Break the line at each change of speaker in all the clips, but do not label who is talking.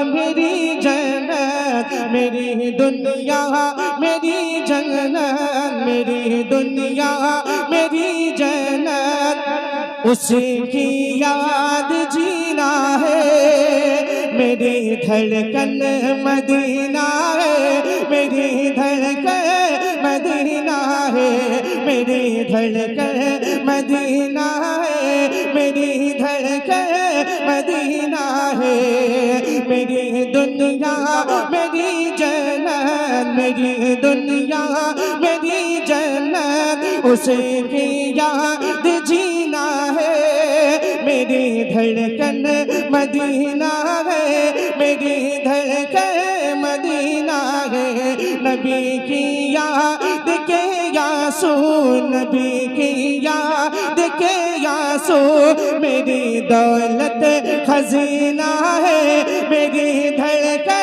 मेरी जन्नत, मेरी दुनिया मेरी जन्नत, मेरी दुनिया मेरी जन्नत, उसकी याद जीना है। मेरी धड़कन मदीना है, मेरी धड़कन मदीना है, मेरी धड़कन मदीना है, मेरी धड़कन मदीना है। मेरी दुनिया मेरी जन्नत, मेरी दुनिया मेरी जन्नत, उसकी याद जीना है। मेरी धड़कन मदीना है, मेरी धड़कन मदीना है। नबी की याद के यासू, नबी की याद के यासू, मेरी दौलत खजीना है। मेरी धड़कन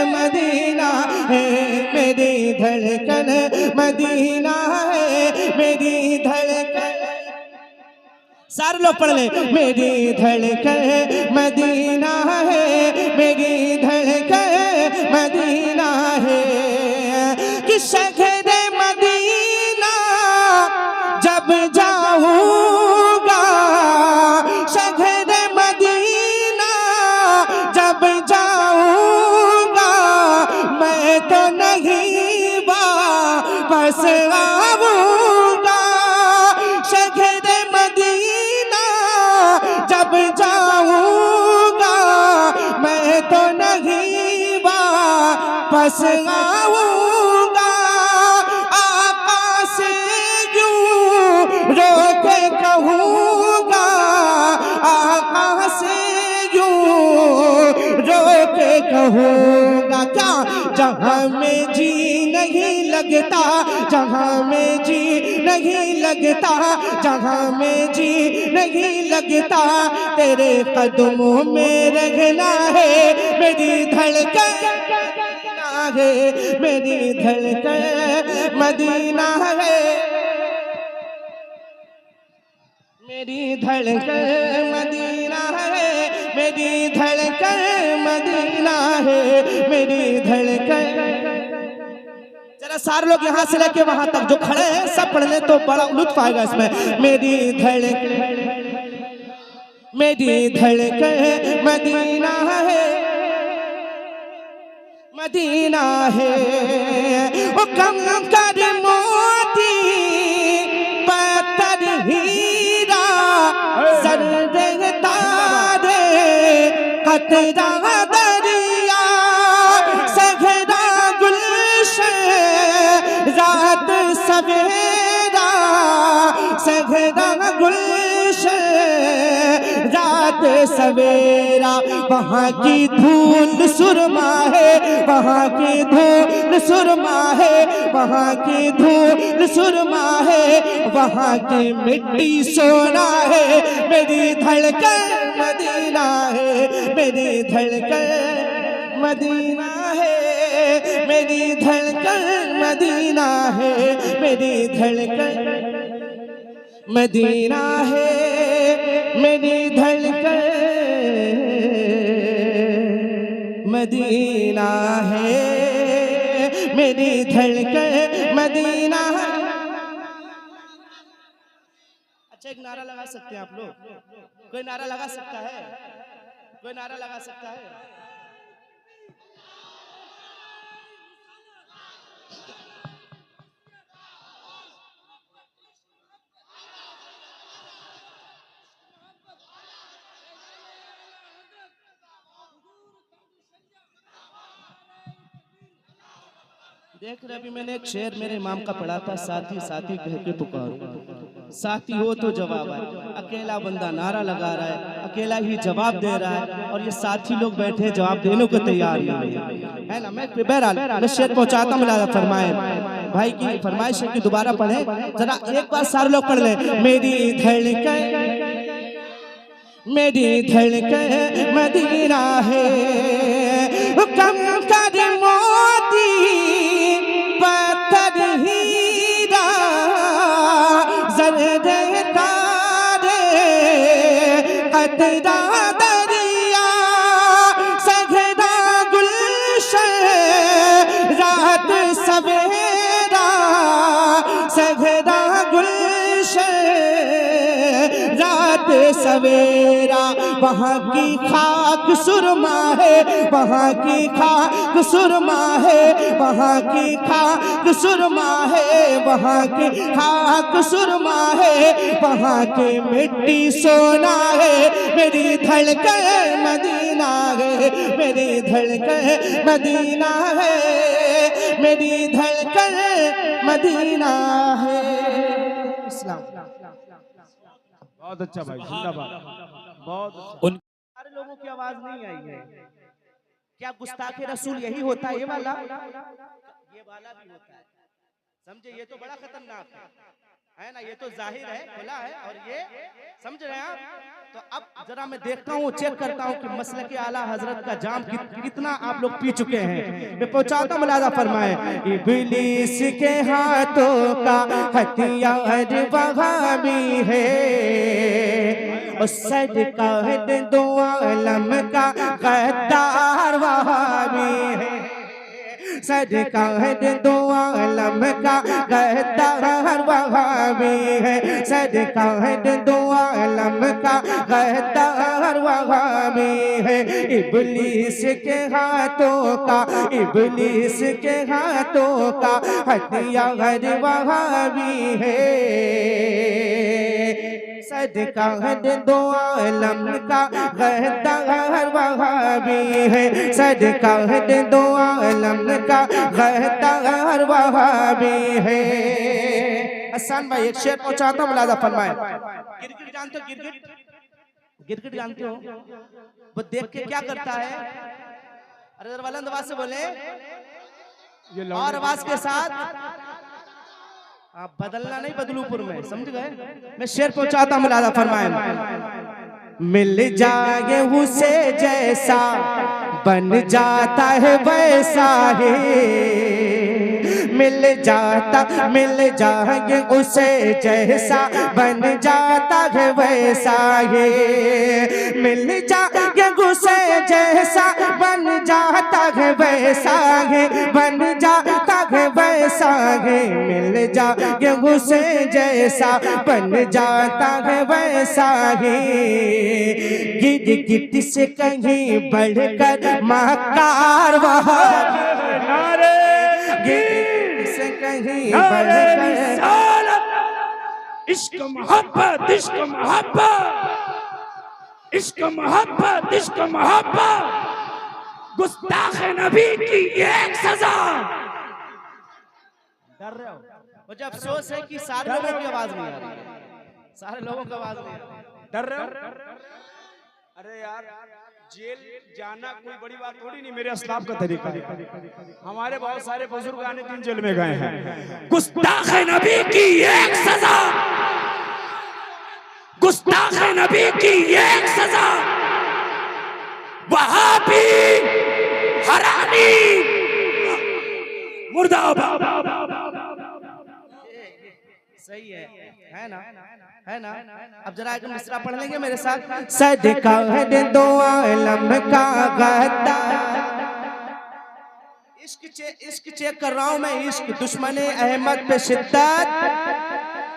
मदीना है, मेरी धड़कन मदीना है, मेरी धड़कन। सारे लोग पढ़ ले। मेरी धड़कन मदीना है, मेरी धड़कन मदीना है। कि शहर मदीना जब जाऊंगा, शहर मदीना जब जाऊंगा, मैं तो नहीं वापस आऊंगा। शहर मदीना जब जाऊंगा, मैं तो नहीं वापस आऊंगा। आका से यूं रो के कहूंगा, आका से यूं रो के कहूंगा। क्या जहां में जी नहीं लगता, जहां में जी नहीं लगता, जहां में जी नहीं लगता, तेरे कदमों में रहना है। मेरी धड़कन मदीना है, मेरी धड़कन मदीना है, मेरी धड़कन मदीना है, मेरी धड़कन मदीना है, मेरी धड़कन। जरा सारे लोग यहाँ से लेके वहां तक जो खड़े हैं सब पढ़ ले तो बड़ा लुत्फ आएगा इसमें। मेरी धड़कन, मेरी धड़कन मदीना है, मदीना है। वो कंकर मोती पत्थर हीरा जर्रे तारे कतरा दरिया सहरा गुलशन रात सवेरा सहरा गुलशन रात सवेरा। वहाँ की धूल सुरमा है, वहाँ की धूल सुरमा है, वहाँ की धूल सुरमा है, वहाँ की मिट्टी सोना है। मेरी धड़कन मदीना है, मेरी धड़कन मदीना है, मेरी धड़कन मदीना है, मेरी धड़कन मदीना है, मेरी धड़कन मदीना है, मेरी धड़कन मदीना है। अच्छा एक नारा लगा सकते हैं आप लोग? कोई नारा लगा सकता है? कोई नारा लगा सकता है? देख रहे अभी मैंने एक शेर मेरे इमाम का पढ़ा था, साथी साथी कह के पुकारो, साथी हो तो जवाब आए। अकेला बंदा नारा लगा रहा है, अकेला ही जवाब दे रहा है, और ये साथी लोग बैठे जवाब देने को तैयार नहीं है ना। मैं बहरहाल मैं शेर पहुंचाता हूं, फरमाए भाई की फरमाइश है कि दोबारा पढ़े। जरा एक बार सारे लोग पढ़ ले। मेरी धड़कन, मेरी धड़कन मदीना है, कंकर मोती पत्थर हीरा जर्रे तारे कतरा दरिया सहरा सवेरा, वहाँ की खाक सुरमा है, वहाँ की खाक सुरमा है, वहाँ की खाक सुरमा है, वहाँ की खाक सुरमा है, वहाँ की मिट्टी सोना है, मेरी धड़कन मदीना है, मेरी धड़कन मदीना है, मेरी धड़कन मदीना है। इस्लाम।
बहुत अच्छा भाई, जिंदाबाद। बहुत
सारे लोगों की आवाज नहीं आई है। क्या गुस्ताखे रसूल यही होता है? ये वाला भी होता है, समझे? ये तो बड़ा खतरनाक है ना? ये तो जाहिर है, खुला है, और ये समझ रहे हैं आप? तो अब जरा मैं देखता हूँ, चेक करता हूँ कि मसलक आला हजरत का जाम कितना आप लोग पी चुके हैं। मैं पहुंचाता हूँ, मुलाजा फरमाए। इब्लीस के हाथों का हथियार वहाबी है, सदका है दो आलम का गद्दार वहाबी है, सदका है दो आलम का गद्दार वहाबी है, सदका है दो आलम का गद्दार वहाबी है। इब्लीस के हाथों का, इब्लीस के हाथों का हथियार वहाबी है, सदका है दो आलम का गद्दार वहाबी है, सदका है दो आलम का गद्दार वहाबी है। हसन भाई एक शेर पहुंचाता हूं, मुलाजा फरमाए। गिरगिट जानते हो? गिरगिट, गिरगिट जानते हो? वो देख के क्या करता है? अरे जरा बुलंद आवाज से बोले, और आवाज के साथ। आप बदलना नहीं, बदलूपुर में, समझ गए? मैं शेर पहुंचाता हूं, मुलाजा फरमाए। मिल जाए उसे जैसा बन जाता है वैसा ही, मिल जाए उसे जैसा बन जाता है वैसा ही, मिल जाए उसे जैसा बन जाता है वैसा ही, बन जाता है वैसा ही, मिल जाए उसे जैसा बन जाता है वैसा ही। गिरगिट से कहीं बढ़कर मक्कार वहाबी, गिरगिट से कहीं बढ़कर
इश्क मोहब्बत, इश्क मोहब्बत, इश्क मोहब्बत, इश्क मोहब्बत, गुस्ताख नबी की एक सजा।
डर रहे हो? मुझे अफसोस है कि सारे लोगों की आवाज नहीं आ रही है, सारे लोगों की आवाज नहीं आ रही है।
डर रहे हो? अरे यार, जेल जाना कोई बड़ी बात थोड़ी नहीं, मेरे अस्लाफ का तरीका है। हमारे बहुत सारे बुजुर्ग आने दिन जेल में गए हैं। गुस्ताख नबी की एक सजा, गुस्ताख नबी की एक सजा, वहाबी हरानी मुर्दाबाद।
सही है ना? है ना? अब जरा एक मिसरा पढ़ लेंगे मेरे साथ। सदका है दो आलम का गद्दार। इश्क चेक कर रहा हूं मैं, इश्क दुश्मने अहमद पे शिद्दत,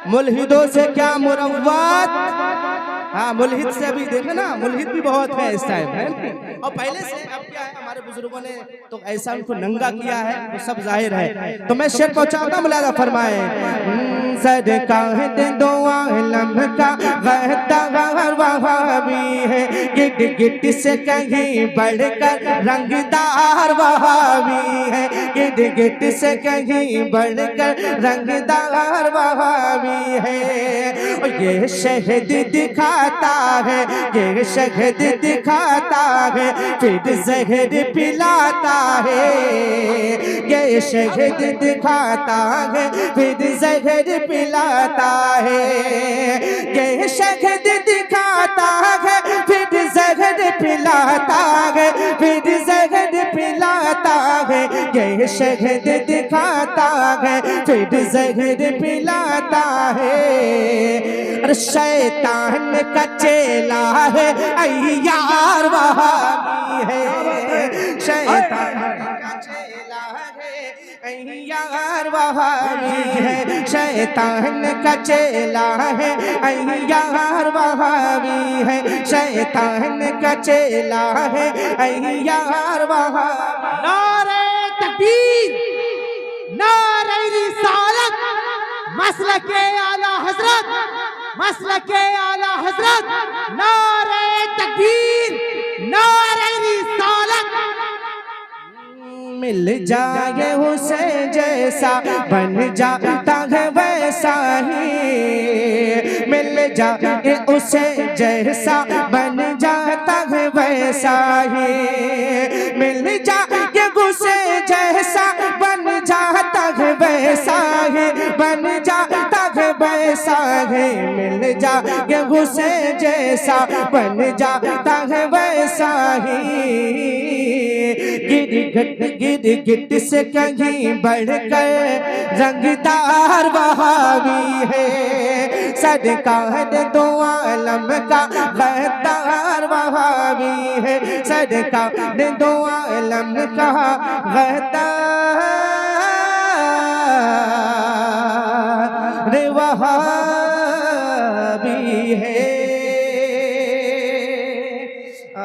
मुल्हिदों से क्या मुरव्वत। हाँ, मुल्हिद से अभी देखो ना, मुल्हिद भी बहुत है इस टाइम, है ना? और पहले से अब क्या है, हमारे बुजुर्गों ने तो ऐसा उनको नंगा किया है, तो सब जाहिर है। तो मैं शेर पहुंचाता हूं, मुलाजा फरमाए। सदका है दो आलम का गद्दार वहाबी है, गिरगिट से कहीं बढ़कर रंगदार वहाबी है, गिरगिट से कहीं बढ़कर रंगदार वहाबी है। और ये शहद दिखाता है, ये शहद दिखाता है, फिर जहर पिलाता है, ये शहद दिखाता है, फिर जहर पिलाता है, ये शहद दिखाता है, फिर जहर पिलाता है, फिर जहर पिलाता है, ये शहद दिखाता है, फिर जहर पिलाता है। अरे शैतान का चेला है अय्यार वहाबी है, शैतान का चेला है यार वहाबी है, शैतान का चेला है। यार वहाबी है, शैतान का चेला है। यार वहाबी।
नारे तकबीर, नारे रिसालत, मसलके आला हजरत, मसलके आला हजरत। नारे तकबीर, नारे रिसालत।
मिल जाए उसे जैसा बन जाता है वैसा ही, मिल जाए उसे जैसा बन जाता है वैसा ही, मिल जाए उसे जैसा बन जाता है वैसा ही, बन जाता है वैसा ही, मिल जाए उसे जैसा बन जाता है वैसा ही। गिर गिट से कहीं बढ़कर रंगदार वहाबी है, सरकार दो आलम का गद्दार वहाबी है, सरकार दो आलम का गद्दार वहाबी है।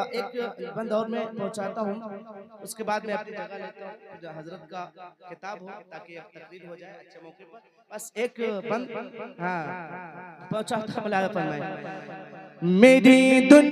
एक बंद और मैं पहुंचाता हूँ, उसके बाद मैं अपनी जगह लेता हूँ, हजरत का किताब हो ताकि अब तकरीर हो जाए अच्छे मौके पर। बस एक बंद हाँ पहुंचाता, फरमाए मेरी दुनिया।